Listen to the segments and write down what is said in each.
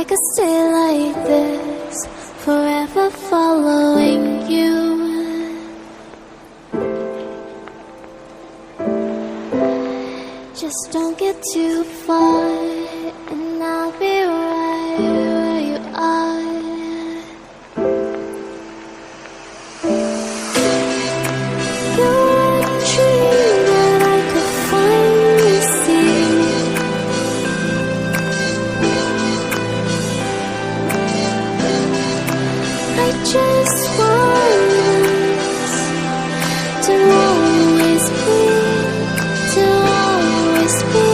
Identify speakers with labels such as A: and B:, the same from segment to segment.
A: could stay like this, forever following you. Just don't get too far, and I'll be right where you are. You're a dream that I could finally see. I just want us to always be, to always be.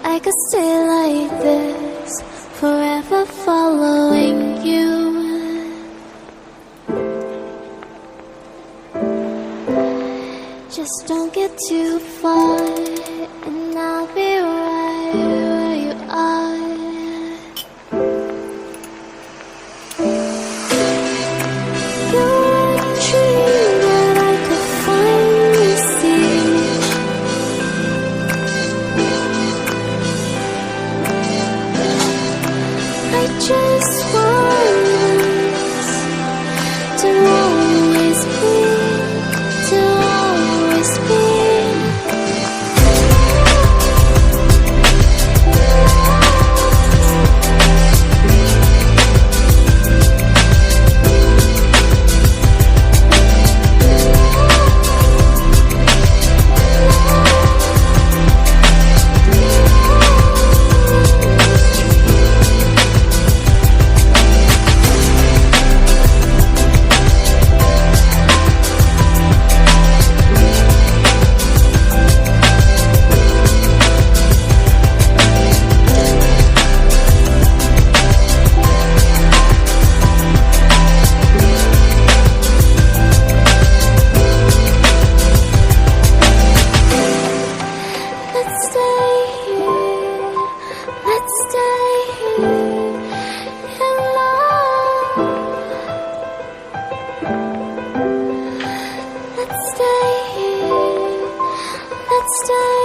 A: I could stay like this, forever following you. Just don't get too far, and I'll be right where you are. You're a dream that I could finally see. I just want us to always be, to always be. day.